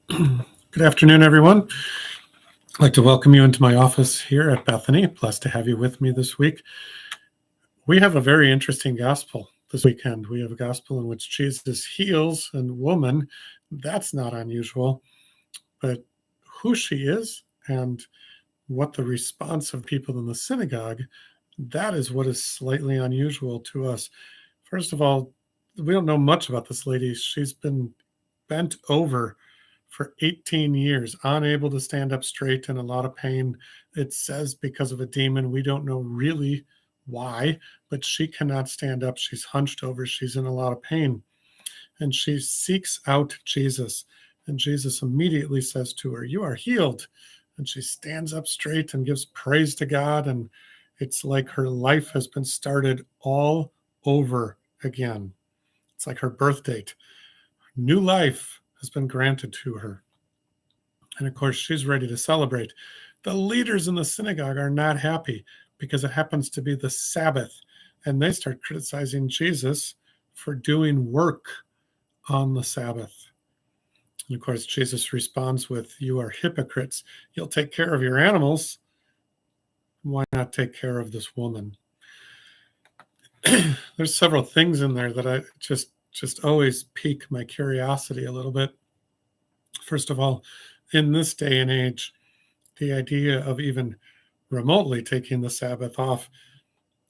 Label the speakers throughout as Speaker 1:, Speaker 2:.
Speaker 1: Good afternoon, everyone. I'd like to welcome you into my office here at Bethany. Blessed to have you with me this week. We have a very interesting gospel this weekend. We have a gospel in which Jesus heals a woman. That's not unusual, but who she is and what the response of people in the synagogue, that is what is slightly unusual to us. First of all, we don't know much about this lady. She's been bent over for 18 years, unable to stand up straight, in a lot of pain. It says because of a demon. We don't know really why, but she cannot stand up. She's hunched over. She's in a lot of pain. And she seeks out Jesus. And Jesus immediately says to her, "You are healed." And she stands up straight and gives praise to God. And it's like her life has been started all over again. It's like her birth date. New life has been granted to her. And of course, she's ready to celebrate. The leaders in the synagogue are not happy because it happens to be the Sabbath. And they start criticizing Jesus for doing work on the Sabbath. And of course, Jesus responds with, "You are hypocrites. You'll take care of your animals. Why not take care of this woman?" There's several things in there that I just always pique my curiosity a little bit. First of all, in this day and age, the idea of even remotely taking the Sabbath off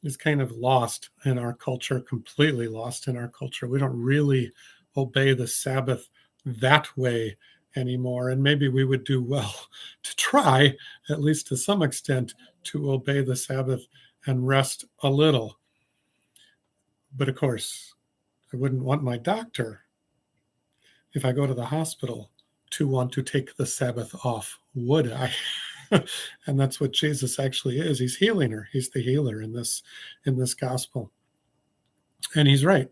Speaker 1: is kind of lost in our culture, completely lost in our culture. We don't really obey the Sabbath that way anymore. And maybe we would do well to try, at least to some extent, to obey the Sabbath and rest a little. But of course, I wouldn't want my doctor, if I go to the hospital, to want to take the Sabbath off, would I? And that's what Jesus actually is. He's healing her. He's the healer in this gospel. And he's right.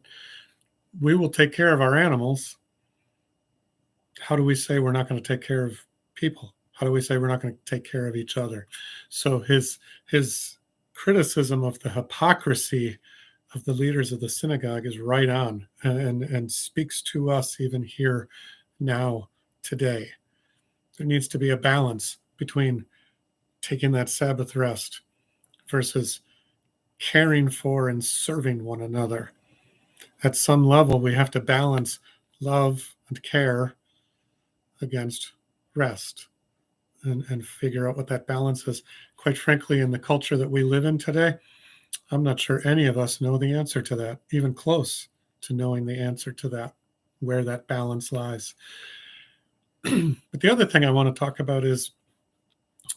Speaker 1: We will take care of our animals. How do we say we're not going to take care of people? How do we say we're not going to take care of each other? So his criticism of the hypocrisy of the leaders of the synagogue is right on, and speaks to us even here now today. There needs to be a balance between taking that Sabbath rest versus caring for and serving one another. At some level, we have to balance love and care against rest, and figure out what that balance is. Quite frankly, in the culture that we live in today, I'm not sure any of us know the answer to that, even close to knowing the answer to that, where that balance lies. But the other thing I want to talk about is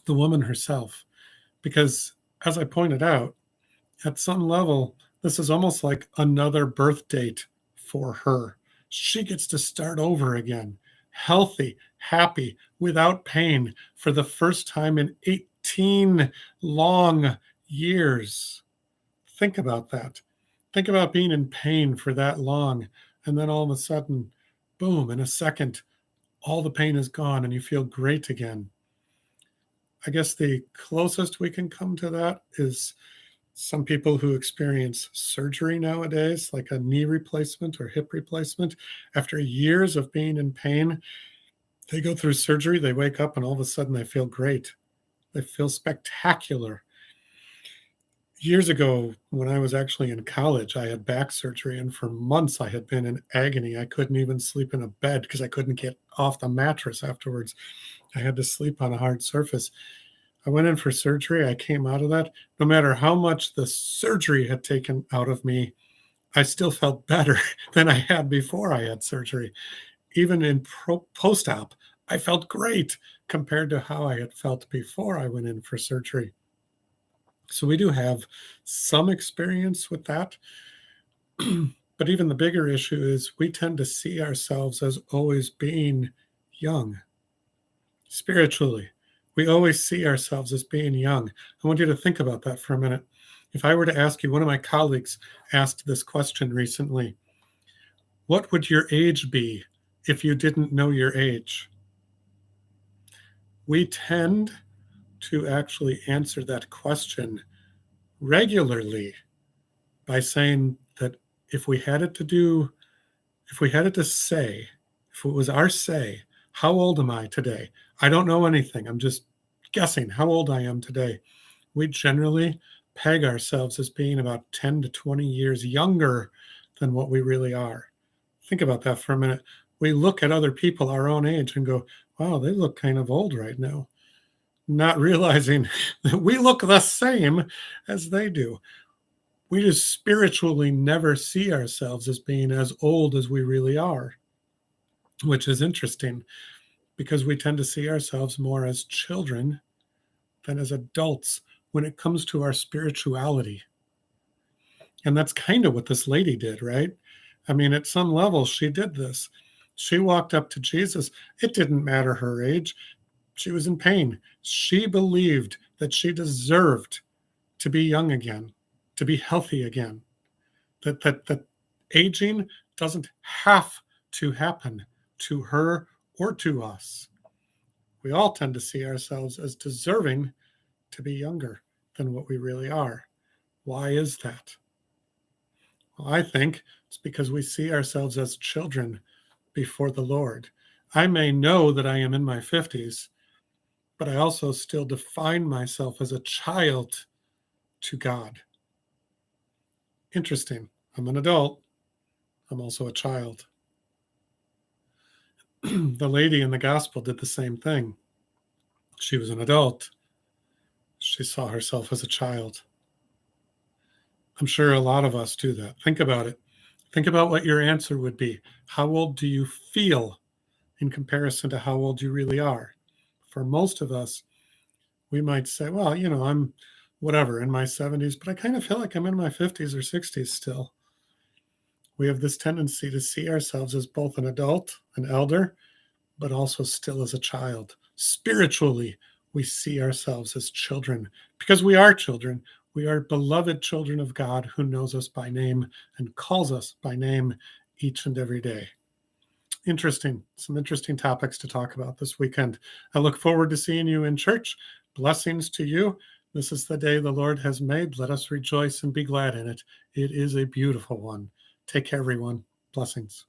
Speaker 1: the woman herself, because as I pointed out, at some level, this is almost like another birth date for her. She gets to start over again, healthy, happy, without pain for the first time in 18 long years. Think about that. Think about being in pain for that long, and then all of a sudden, boom, in a second, all the pain is gone and you feel great again. I guess the closest we can come to that is some people who experience surgery nowadays, like a knee replacement or hip replacement. After years of being in pain, they go through surgery, they wake up, and all of a sudden they feel great. They feel spectacular. Years ago, when I was actually in college, I had back surgery, and for months I had been in agony. I couldn't even sleep in a bed because I couldn't get off the mattress afterwards. I had to sleep on a hard surface. I went in for surgery. I came out of that. No matter how much the surgery had taken out of me, I still felt better than I had before I had surgery. Even in post op, I felt great compared to how I had felt before I went in for surgery. So we do have some experience with that. But even the bigger issue is we tend to see ourselves as always being young spiritually. We always see ourselves as being young. I want you to think about that for a minute. If I were to ask you, one of my colleagues asked this question recently: what would your age be if you didn't know your age? We tend to actually answer that question regularly by saying that if we had it to say, if it was our say, How old am I today? I don't know anything. I'm just guessing how old I am today. We generally peg ourselves as being about 10 to 20 years younger than what we really are. Think about that for a minute. We look at other people our own age and go, wow, they look kind of old right now, not realizing that we look the same as they do. We just spiritually never see ourselves as being as old as we really are, which is interesting because we tend to see ourselves more as children than as adults when it comes to our spirituality. And that's kind of what this lady did, right? I mean, at some level, she did this. She walked up to Jesus. It didn't matter her age. She was in pain. She believed that she deserved to be young again, to be healthy again, that aging doesn't have to happen to her or to us. We all tend to see ourselves as deserving to be younger than what we really are. Why is that? Well, I think it's because we see ourselves as children before the Lord. I may know that I am in my 50s, but I also still define myself as a child to God. Interesting. I'm an adult. I'm also a child. The lady in the gospel did the same thing. She was an adult. She saw herself as a child. I'm sure a lot of us do that. Think about it. Think about what your answer would be. How old do you feel in comparison to how old you really are? For most of us, we might say, well, I'm whatever in my 70s, but I kind of feel like I'm in my 50s or 60s still. We have this tendency to see ourselves as both an adult, an elder, but also still as a child. Spiritually, we see ourselves as children because we are children. We are beloved children of God who knows us by name and calls us by name each and every day. Interesting. Some interesting topics to talk about this weekend. I look forward to seeing you in church. Blessings to you. This is the day the Lord has made. Let us rejoice and be glad in it. It is a beautiful one. Take care, everyone. Blessings.